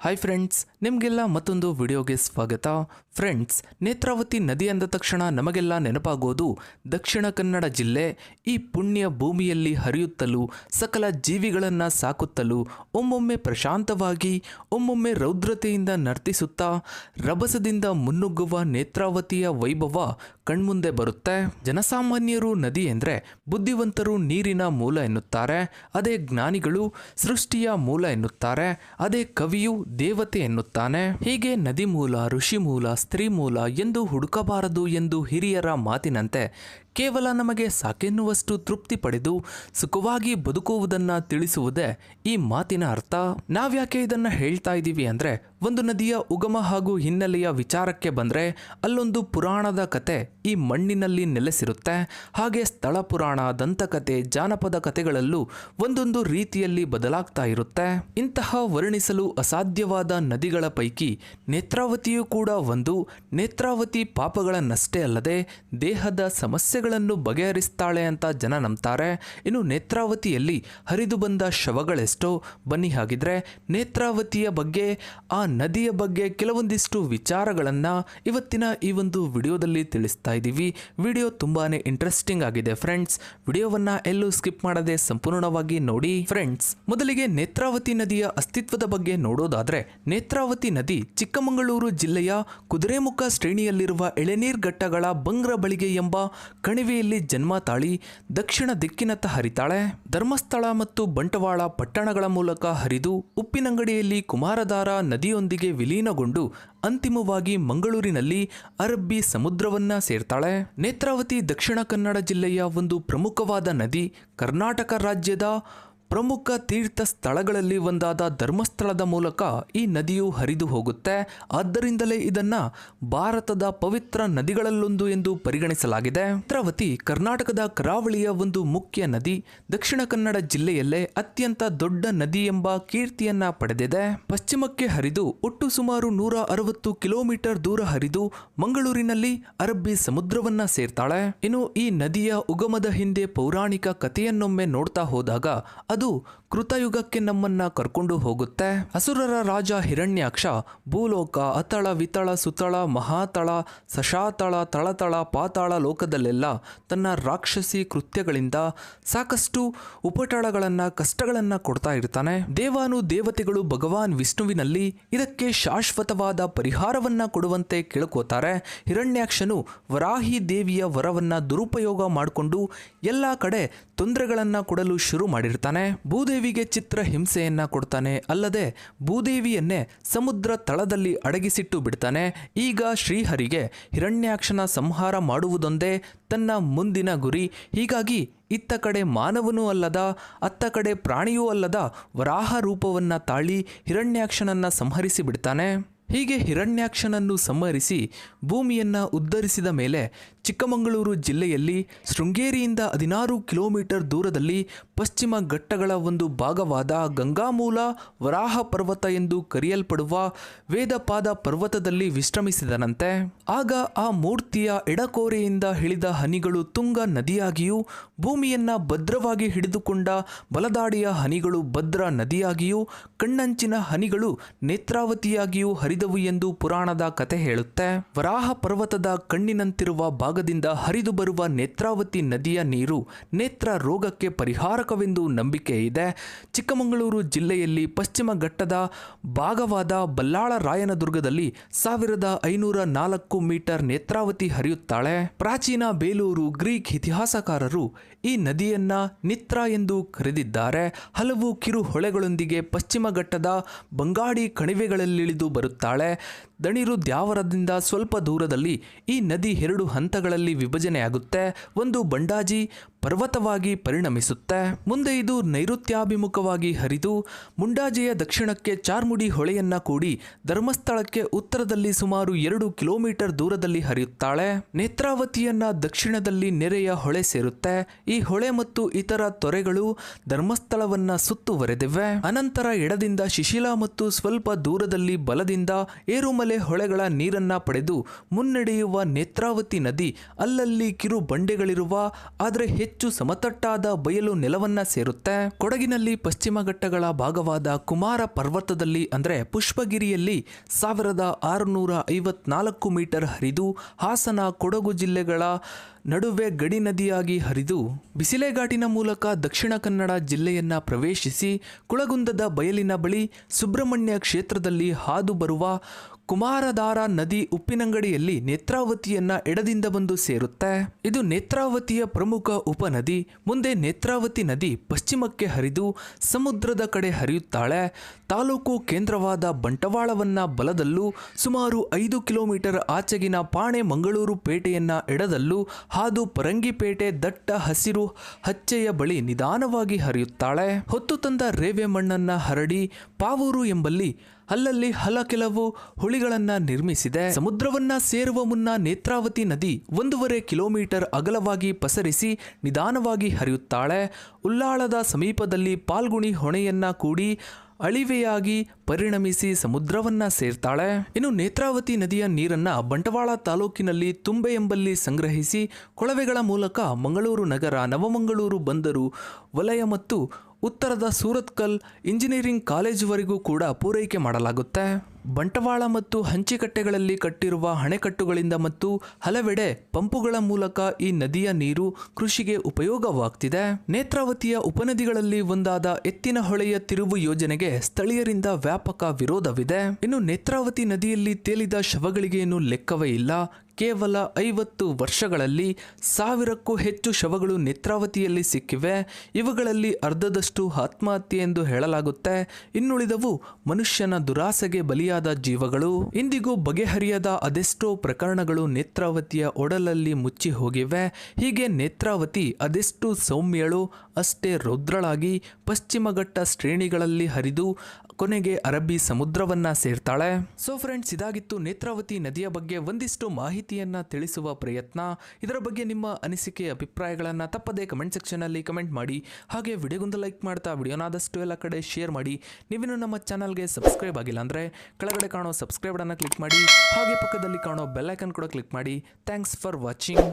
Hi friends, ನಿಮಗೆಲ್ಲ ಮತ್ತೊಂದು ವಿಡಿಯೋಗೆ ಸ್ವಾಗತ. ಫ್ರೆಂಡ್ಸ್, ನೇತ್ರಾವತಿ ನದಿ ಅಂದ ತಕ್ಷಣ ನಮಗೆಲ್ಲ ನೆನಪಾಗೋದು ದಕ್ಷಿಣ ಕನ್ನಡ ಜಿಲ್ಲೆ. ಈ ಪುಣ್ಯ ಭೂಮಿಯಲ್ಲಿ ಹರಿಯುತ್ತಲೂ ಸಕಲ ಜೀವಿಗಳನ್ನು ಸಾಕುತ್ತಲೂ ಒಮ್ಮೊಮ್ಮೆ ಪ್ರಶಾಂತವಾಗಿ ಒಮ್ಮೊಮ್ಮೆ ರೌದ್ರತೆಯಿಂದ ನರ್ತಿಸುತ್ತಾ ರಭಸದಿಂದ ಮುನ್ನುಗ್ಗುವ ನೇತ್ರಾವತಿಯ ವೈಭವ ಕಣ್ಮುಂದೆ ಬರುತ್ತೆ. ಜನಸಾಮಾನ್ಯರು ನದಿ ಎಂದರೆ ಬುದ್ಧಿವಂತರು ನೀರಿನ ಮೂಲ ಎನ್ನುತ್ತಾರೆ, ಅದೇ ಜ್ಞಾನಿಗಳು ಸೃಷ್ಟಿಯ ಮೂಲ ಎನ್ನುತ್ತಾರೆ, ಅದೇ ಕವಿಯು ದೇವತೆ ಎನ್ನುತ್ತಾನೆ. ಹೀಗೆ ನದಿ ಮೂಲ, ಋಷಿ ಮೂಲ, ಸ್ತ್ರೀ ಮೂಲ ಎಂದು ಹುಡುಕಬಾರದು ಎಂದು ಹಿರಿಯರ ಮಾತಿನಂತೆ ಕೇವಲ ನಮಗೆ ಸಾಕೆನ್ನುವಷ್ಟು ತೃಪ್ತಿ ಪಡೆದು ಸುಖವಾಗಿ ಬದುಕುವುದನ್ನು ತಿಳಿಸುವುದೇ ಈ ಮಾತಿನ ಅರ್ಥ. ನಾವ್ಯಾಕೆ ಇದನ್ನ ಹೇಳ್ತಾ ಇದ್ದೀವಿ ಅಂದ್ರೆ, ಒಂದು ನದಿಯ ಉಗಮ ಹಾಗೂ ಹಿನ್ನೆಲೆಯ ವಿಚಾರಕ್ಕೆ ಬಂದ್ರೆ ಅಲ್ಲೊಂದು ಪುರಾಣದ ಕತೆ ಈ ಮಣ್ಣಿನಲ್ಲಿ ನೆಲೆಸಿರುತ್ತೆ. ಹಾಗೆ ಸ್ಥಳ ಪುರಾಣ, ದಂತಕತೆ, ಜಾನಪದ ಕಥೆಗಳಲ್ಲೂ ಒಂದೊಂದು ರೀತಿಯಲ್ಲಿ ಬದಲಾಗ್ತಾ ಇರುತ್ತೆ. ಇಂತಹ ವರ್ಣಿಸಲು ಅಸಾಧ್ಯವಾದ ನದಿಗಳ ಪೈಕಿ ನೇತ್ರಾವತಿಯೂ ಕೂಡ ಒಂದು. ನೇತ್ರಾವತಿ ಪಾಪಗಳನ್ನಷ್ಟೇ ಅಲ್ಲದೆ ದೇಹದ ಸಮಸ್ಯೆಗಳನ್ನು ಬಗೆಹರಿಸ್ತಾಳೆ ಅಂತ ಜನ ನಂಬ್ತಾರೆ. ಇನ್ನು ನೇತ್ರಾವತಿಯಲ್ಲಿ ಹರಿದು ಬಂದ ಶವಗಳೆಷ್ಟೋ. ಬನ್ನಿ ಹಾಗಿದ್ರೆ ನೇತ್ರಾವತಿಯ ಬಗ್ಗೆ, ಆ ನದಿಯ ಬಗ್ಗೆ ಕೆಲವೊಂದಿಷ್ಟು ವಿಚಾರಗಳನ್ನು ಇವತ್ತಿನ ಈ ಒಂದು ವಿಡಿಯೋದಲ್ಲಿ ತಿಳಿಸ್ತಾ ಇದ್ದೀವಿ. ವಿಡಿಯೋ ತುಂಬಾನೇ ಇಂಟ್ರೆಸ್ಟಿಂಗ್ ಆಗಿದೆ ಫ್ರೆಂಡ್ಸ್. ವಿಡಿಯೋವನ್ನ ಎಲ್ಲೂ ಸ್ಕಿಪ್ ಮಾಡದೆ ಸಂಪೂರ್ಣವಾಗಿ ನೋಡಿ. ಫ್ರೆಂಡ್ಸ್, ಮೊದಲಿಗೆ ನೇತ್ರಾವತಿ ನದಿಯ ಅಸ್ತಿತ್ವದ ಬಗ್ಗೆ ನೋಡೋದಾದ್ರೆ, ನೇತ್ರಾವತಿ ನದಿ ಚಿಕ್ಕಮಗಳೂರು ಜಿಲ್ಲೆಯ ಕುದುರೆಮುಖ ಶ್ರೇಣಿಯಲ್ಲಿರುವ ಎಳೆನೀರ್ ಘಟ್ಟಗಳ ಬಂಗ್ರ ಬಳಿಗೆ ಎಂಬ ಕಣಿವೆಯಲ್ಲಿ ಜನ್ಮ ತಾಳಿ ದಕ್ಷಿಣ ದಿಕ್ಕಿನತ್ತ ಹರಿತಾಳೆ. ಧರ್ಮಸ್ಥಳ ಮತ್ತು ಬಂಟವಾಳ ಪಟ್ಟಣಗಳ ಮೂಲಕ ಹರಿದು ಉಪ್ಪಿನಂಗಡಿಯಲ್ಲಿ ಕುಮಾರಧಾರ ನದಿಯೊಂದಿಗೆ ವಿಲೀನಗೊಂಡು ಅಂತಿಮವಾಗಿ ಮಂಗಳೂರಿನಲ್ಲಿ ಅರಬ್ಬಿ ಸಮುದ್ರವನ್ನ ಸೇರ್ತಾಳೆ. ನೇತ್ರಾವತಿ ದಕ್ಷಿಣ ಕನ್ನಡ ಜಿಲ್ಲೆಯ ಒಂದು ಪ್ರಮುಖವಾದ ನದಿ. ಕರ್ನಾಟಕ ರಾಜ್ಯದ ಪ್ರಮುಖ ತೀರ್ಥ ಸ್ಥಳಗಳಲ್ಲಿ ಒಂದಾದ ಧರ್ಮಸ್ಥಳದ ಮೂಲಕ ಈ ನದಿಯು ಹರಿದು ಹೋಗುತ್ತೆ. ಆದ್ದರಿಂದಲೇ ಇದನ್ನ ಭಾರತದ ಪವಿತ್ರ ನದಿಗಳಲ್ಲೊಂದು ಎಂದು ಪರಿಗಣಿಸಲಾಗಿದೆ. ನೇತ್ರಾವತಿ ಕರ್ನಾಟಕದ ಕರಾವಳಿಯ ಒಂದು ಮುಖ್ಯ ನದಿ. ದಕ್ಷಿಣ ಕನ್ನಡ ಜಿಲ್ಲೆಯಲ್ಲೇ ಅತ್ಯಂತ ದೊಡ್ಡ ನದಿ ಎಂಬ ಕೀರ್ತಿಯನ್ನ ಪಡೆದಿದೆ. ಪಶ್ಚಿಮಕ್ಕೆ ಹರಿದು ಒಟ್ಟು ಸುಮಾರು 160 ಕಿಲೋಮೀಟರ್ ದೂರ ಹರಿದು ಮಂಗಳೂರಿನಲ್ಲಿ ಅರಬ್ಬಿ ಸಮುದ್ರವನ್ನ ಸೇರ್ತಾಳೆ. ಇನ್ನು ಈ ನದಿಯ ಉಗಮದ ಹಿಂದೆ ಪೌರಾಣಿಕ ಕಥೆಯನ್ನೊಮ್ಮೆ ನೋಡ್ತಾ ಹೋದಾಗ ಅದು ಕೃತಯುಗಕ್ಕೆ ನಮ್ಮನ್ನ ಕರ್ಕೊಂಡು ಹೋಗುತ್ತೆ. ಅಸುರರ ರಾಜ ಹಿರಣ್ಯಾಕ್ಷ ಭೂಲೋಕ, ಅತಳ, ವಿತಳ, ಸುತಳ, ಮಹಾತಳ, ಸಶಾತಳ, ತಳತಳ, ಪಾತಾಳ ಲೋಕದಲ್ಲೆಲ್ಲ ತನ್ನ ರಾಕ್ಷಸಿ ಕೃತ್ಯಗಳಿಂದ ಸಾಕಷ್ಟು ಉಪಟಳಗಳನ್ನ, ಕಷ್ಟಗಳನ್ನ ಕೊಡ್ತಾ ಇರ್ತಾನೆ. ದೇವಾನು ದೇವತೆಗಳು ಭಗವಾನ್ ವಿಷ್ಣುವಿನಲ್ಲಿ ಇದಕ್ಕೆ ಶಾಶ್ವತವಾದ ಪರಿಹಾರವನ್ನ ಕೊಡುವಂತೆ ಕೇಳ್ಕೋತಾರೆ. ಹಿರಣ್ಯಾಕ್ಷನು ವರಾಹಿ ದೇವಿಯ ವರವನ್ನ ದುರುಪಯೋಗ ಮಾಡಿಕೊಂಡು ಎಲ್ಲ ಕಡೆ ತೊಂದರೆಗಳನ್ನ ಕೊಡಲು ಶುರು ಮಾಡಿರ್ತಾನೆ. ಭೂದೇವಿಗೆ ಚಿತ್ರ ಹಿಂಸೆಯನ್ನ ಕೊಡ್ತಾನೆ. ಅಲ್ಲದೆ ಭೂದೇವಿಯನ್ನೇ ಸಮುದ್ರ ತಳದಲ್ಲಿ ಅಡಗಿಸಿಟ್ಟು ಬಿಡ್ತಾನೆ. ಈಗ ಶ್ರೀಹರಿಗೆ ಹಿರಣ್ಯಾಕ್ಷನ ಸಂಹಾರ ಮಾಡುವುದೊಂದೇ ತನ್ನ ಮುಂದಿನ ಗುರಿ. ಹೀಗಾಗಿ ಇತ್ತ ಕಡೆ ಮಾನವನೂ ಅಲ್ಲದ, ಅತ್ತ ಕಡೆ ಪ್ರಾಣಿಯೂ ಅಲ್ಲದ ವರಾಹ ರೂಪವನ್ನ ತಾಳಿ ಹಿರಣ್ಯಾಕ್ಷನನ್ನ ಸಂಹರಿಸಿ ಬಿಡ್ತಾನೆ. ಹೀಗೆ ಹಿರಣ್ಯಾಕ್ಷನನ್ನು ಸಂಹರಿಸಿ ಭೂಮಿಯನ್ನ ಉದ್ಧರಿಸಿದ ಮೇಲೆ ಚಿಕ್ಕಮಗಳೂರು ಜಿಲ್ಲೆಯಲ್ಲಿ ಶೃಂಗೇರಿಯಿಂದ 16 ಕಿಲೋಮೀಟರ್ ದೂರದಲ್ಲಿ ಪಶ್ಚಿಮ ಘಟ್ಟಗಳ ಒಂದು ಭಾಗವಾದ ಗಂಗಾಮೂಲ ವರಾಹ ಪರ್ವತ ಎಂದು ಕರೆಯಲ್ಪಡುವ ವೇದಪಾದ ಪರ್ವತದಲ್ಲಿ ವಿಶ್ರಮಿಸಿದನಂತೆ. ಆಗ ಆ ಮೂರ್ತಿಯ ಎಡಕೋರೆಯಿಂದ ಇಳಿದ ಹನಿಗಳು ತುಂಗ ನದಿಯಾಗಿಯೂ, ಭೂಮಿಯನ್ನ ಭದ್ರವಾಗಿ ಹಿಡಿದುಕೊಂಡ ಬಲದಾಡಿಯ ಹನಿಗಳು ಭದ್ರಾ ನದಿಯಾಗಿಯೂ, ಕಣ್ಣಂಚಿನ ಹನಿಗಳು ನೇತ್ರಾವತಿಯಾಗಿಯೂ ಹರಿದವು ಎಂದು ಪುರಾಣದ ಕತೆ ಹೇಳುತ್ತೆ. ವರಾಹ ಪರ್ವತದ ಕಣ್ಣಿನಂತಿರುವ ಭಾಗದಿಂದ ಹರಿದು ಬರುವ ನೇತ್ರಾವತಿ ನದಿಯ ನೀರು ನೇತ್ರ ರೋಗಕ್ಕೆ ಪರಿಹಾರಕವೆಂದು ನಂಬಿಕೆ ಇದೆ. ಚಿಕ್ಕಮಗಳೂರು ಜಿಲ್ಲೆಯಲ್ಲಿ ಪಶ್ಚಿಮ ಘಟ್ಟದ ಭಾಗವಾದ ಬಲ್ಲಾಳ ರಾಯನದುರ್ಗದಲ್ಲಿ 1504 ಮೀಟರ್ ನೇತ್ರಾವತಿ ಹರಿಯುತ್ತಾಳೆ. ಪ್ರಾಚೀನ ಬೇಲೂರು ಗ್ರೀಕ್ ಇತಿಹಾಸಕಾರರು ಈ ನದಿಯನ್ನ ನಿತ್ರ ಎಂದು ಕರೆದಿದ್ದಾರೆ. ಹಲವು ಕಿರು ಹೊಳೆಗಳೊಂದಿಗೆ ಪಶ್ಚಿಮ ಘಟ್ಟದ ಬಂಗಾಡಿ ಕಣಿವೆಗಳಲ್ಲಿಳಿದು ಬರುತ್ತಾಳೆ. ದಣಿರು ದ್ಯಾವರದಿಂದ ಸ್ವಲ್ಪ ದೂರದಲ್ಲಿ ಈ ನದಿ 2 ಹಂತಗಳಲ್ಲಿ ವಿಭಜನೆಯಾಗುತ್ತೆ. ಒಂದು ಬಂಡಾಜಿ ಪರ್ವತವಾಗಿ ಪರಿಣಮಿಸುತ್ತೆ. ಮುಂದೆ ಇದು ನೈಋತ್ಯಾಭಿಮುಖವಾಗಿ ಹರಿದು ಮುಂಡಾಜೆಯ ದಕ್ಷಿಣಕ್ಕೆ ಚಾರ್ಮುಡಿ ಹೊಳೆಯನ್ನ ಕೂಡಿ ಧರ್ಮಸ್ಥಳಕ್ಕೆ ಉತ್ತರದಲ್ಲಿ ಸುಮಾರು 2 ಕಿಲೋಮೀಟರ್ ದೂರದಲ್ಲಿ ಹರಿಯುತ್ತಾಳೆ. ನೇತ್ರಾವತಿಯನ್ನ ದಕ್ಷಿಣದಲ್ಲಿ ನೆರೆಯ ಹೊಳೆ ಸೇರುತ್ತೆ. ಈ ಹೊಳೆ ಮತ್ತು ಇತರ ತೊರೆಗಳು ಧರ್ಮಸ್ಥಳವನ್ನ ಸುತ್ತುವರೆದಿವೆ. ಅನಂತರ ಎಡದಿಂದ ಶಿಶಿಲ ಮತ್ತು ಸ್ವಲ್ಪ ದೂರದಲ್ಲಿ ಬಲದಿಂದ ಏರುಮಲೆ ಸುರಿಮಲೆ ಹೊಳೆಗಳ ನೀರನ್ನ ಪಡೆದು ಮುನ್ನಡೆಯುವ ನೇತ್ರಾವತಿ ನದಿ ಅಲ್ಲಲ್ಲಿ ಕಿರು ಬಂಡೆಗಳಿರುವ ಆದರೆ ಹೆಚ್ಚು ಸಮತಟ್ಟಾದ ಬಯಲು ನೆಲವನ್ನ ಸೇರುತ್ತೆ. ಕೊಡಗಿನಲ್ಲಿ ಪಶ್ಚಿಮ ಘಟ್ಟಗಳ ಭಾಗವಾದ ಕುಮಾರ ಪರ್ವತದಲ್ಲಿ ಅಂದ್ರೆ ಪುಷ್ಪಗಿರಿಯಲ್ಲಿ 1654 ಮೀಟರ್ ಹರಿದು ಹಾಸನ ಕೊಡಗು ಜಿಲ್ಲೆಗಳ ನಡುವೆ ಗಡಿ ನದಿಯಾಗಿ ಹರಿದು ಬಿಸಿಲೆಘಾಟಿನ ಮೂಲಕ ದಕ್ಷಿಣ ಕನ್ನಡ ಜಿಲ್ಲೆಯನ್ನ ಪ್ರವೇಶಿಸಿ ಕುಳಗುಂದದ ಬಯಲಿನ ಬಳಿ ಸುಬ್ರಹ್ಮಣ್ಯ ಕ್ಷೇತ್ರದಲ್ಲಿ ಹಾದು ಬರುವ ಕುಮಾರಧಾರ ನದಿ ಉಪ್ಪಿನಂಗಡಿಯಲ್ಲಿ ನೇತ್ರಾವತಿಯನ್ನ ಎಡದಿಂದ ಬಂದು ಸೇರುತ್ತೆ. ಇದು ನೇತ್ರಾವತಿಯ ಪ್ರಮುಖ ಉಪನದಿ. ಮುಂದೆ ನೇತ್ರಾವತಿ ನದಿ ಪಶ್ಚಿಮಕ್ಕೆ ಹರಿದು ಸಮುದ್ರದ ಕಡೆ ಹರಿಯುತ್ತಾಳೆ. ತಾಲೂಕು ಕೇಂದ್ರವಾದ ಬಂಟವಾಳವನ್ನ ಬಲದಲ್ಲೂ ಸುಮಾರು 5 ಕಿಲೋಮೀಟರ್ ಆಚೆಗಿನ ಪಾಣೆ ಮಂಗಳೂರು ಪೇಟೆಯನ್ನ ಎಡದಲ್ಲೂ ಹಾದು ಪರಂಗಿಪೇಟೆ ದಟ್ಟ ಹಸಿರು ಹಚ್ಚೆಯ ಬಳಿ ನಿಧಾನವಾಗಿ ಹರಿಯುತ್ತಾಳೆ. ಹೊತ್ತು ತಂದ ರೇವೆ ಮಣ್ಣನ್ನ ಹರಡಿ ಪಾವೂರು ಎಂಬಲ್ಲಿ ಅಲ್ಲಲ್ಲಿ ಕೆಲವು ಹುಳಿಗಳನ್ನ ನಿರ್ಮಿಸಿದೆ. ಸಮುದ್ರವನ್ನ ಸೇರುವ ಮುನ್ನ ನೇತ್ರಾವತಿ ನದಿ 1.5 ಕಿಲೋಮೀಟರ್ ಅಗಲವಾಗಿ ಪಸರಿಸಿ ನಿಧಾನವಾಗಿ ಹರಿಯುತ್ತಾಳೆ. ಉಲ್ಲಾಳದ ಸಮೀಪದಲ್ಲಿ ಪಾಲ್ಗುಣಿ ಹೊಣೆಯನ್ನ ಕೂಡಿ ಅಳಿವೆಯಾಗಿ ಪರಿಣಮಿಸಿ ಸಮುದ್ರವನ್ನ ಸೇರ್ತಾಳೆ. ಇನ್ನು ನೇತ್ರಾವತಿ ನದಿಯ ನೀರನ್ನ ಬಂಟವಾಳ ತಾಲೂಕಿನಲ್ಲಿ ತುಂಬೆ ಎಂಬಲ್ಲಿ ಸಂಗ್ರಹಿಸಿ ಕೊಳವೆಗಳ ಮೂಲಕ ಮಂಗಳೂರು ನಗರ, ನವಮಂಗಳೂರು ಬಂದರು ವಲಯ ಮತ್ತು ಉತ್ತರದ ಸೂರತ್ಕಲ್ ಇಂಜಿನಿಯರಿಂಗ್ ಕಾಲೇಜುವರೆಗೂ ಕೂಡ ಪೂರೈಕೆ ಮಾಡಲಾಗುತ್ತೆ. ಬಂಟವಾಳ ಮತ್ತು ಹಂಚಿಕಟ್ಟೆಗಳಲ್ಲಿ ಕಟ್ಟಿರುವ ಅಣೆಕಟ್ಟುಗಳಿಂದ ಮತ್ತು ಹಲವೆಡೆ ಪಂಪುಗಳ ಮೂಲಕ ಈ ನದಿಯ ನೀರು ಕೃಷಿಗೆ ಉಪಯೋಗವಾಗ್ತಿದೆ. ನೇತ್ರಾವತಿಯ ಉಪನದಿಗಳಲ್ಲಿ ಒಂದಾದ ಎತ್ತಿನ ಹೊಳೆಯ ತಿರುವು ಯೋಜನೆಗೆ ಸ್ಥಳೀಯರಿಂದ ವ್ಯಾಪಕ ವಿರೋಧವಿದೆ. ಇನ್ನು ನೇತ್ರಾವತಿ ನದಿಯಲ್ಲಿ ತೇಲಿದ ಶವಗಳಿಗೆ ಏನು ಲೆಕ್ಕವೇ ಇಲ್ಲ. ಕೇವಲ 50 ವರ್ಷಗಳಲ್ಲಿ 1000ಕ್ಕೂ ಹೆಚ್ಚು ಶವಗಳು ನೇತ್ರಾವತಿಯಲ್ಲಿ ಸಿಕ್ಕಿವೆ. ಇವುಗಳಲ್ಲಿ ಅರ್ಧದಷ್ಟು ಆತ್ಮಹತ್ಯೆ ಎಂದು ಹೇಳಲಾಗುತ್ತೆ. ಇನ್ನುಳಿದವು ಮನುಷ್ಯನ ದುರಾಸೆಗೆ ಬಲಿಯಾದ ಜೀವಗಳು. ಇಂದಿಗೂ ಬಗೆಹರಿಯದ ಅದೆಷ್ಟೋ ಪ್ರಕರಣಗಳು ನೇತ್ರಾವತಿಯ ಒಡಲಲ್ಲಿ ಮುಚ್ಚಿ ಹೋಗಿವೆ. ಹೀಗೆ ನೇತ್ರಾವತಿ ಅದೆಷ್ಟು ಸೌಮ್ಯಳು ಅಷ್ಟೇ ರೌದ್ರಳಾಗಿ ಪಶ್ಚಿಮ ಘಟ್ಟ ಶ್ರೇಣಿಗಳಲ್ಲಿ ಹರಿದು ಕೊನೆಗೆ ಅರಬ್ಬಿ ಸಮುದ್ರವನ್ನ ಸೇರ್ತಾಳೆ. ಸೊ ಫ್ರೆಂಡ್ಸ್, ಇದಾಗಿತ್ತು ನೇತ್ರಾವತಿ ನದಿಯ ಬಗ್ಗೆ ಒಂದಿಷ್ಟು ಮಾಹಿತಿಯನ್ನ ತಿಳಿಸುವ ಪ್ರಯತ್ನ. ಇದರ ಬಗ್ಗೆ ನಿಮ್ಮ ಅನಿಸಿಕೆ ಅಭಿಪ್ರಾಯಗಳನ್ನು ತಪ್ಪದೇ ಕಮೆಂಟ್ ಸೆಕ್ಷನ್ ಅಲ್ಲಿ ಕಮೆಂಟ್ ಮಾಡಿ. ಹಾಗೆ ವಿಡಿಯೋಗೊಂದು ಲೈಕ್ ಮಾಡ್ತಾ ವಿಡಿಯೋನಾದಷ್ಟು ಎಲ್ಲ ಕಡೆ ಶೇರ್ ಮಾಡಿ. ನೀವಿನ್ನು ನಮ್ಮ ಚಾನಲ್ಗೆ ಸಬ್ಸ್ಕ್ರೈಬ್ ಆಗಿಲ್ಲ ಅಂದ್ರೆ ಕೆಳಗಡೆ ಕಾಣೋ ಸಬ್ಸ್ಕ್ರೈಬ್ ಅನ್ನು ಕ್ಲಿಕ್ ಮಾಡಿ. ಹಾಗೆ ಪಕ್ಕದಲ್ಲಿ ಕಾಣೋ ಬೆಲ್ ಐಕನ್ ಕೂಡ ಕ್ಲಿಕ್ ಮಾಡಿ. Thanks for watching.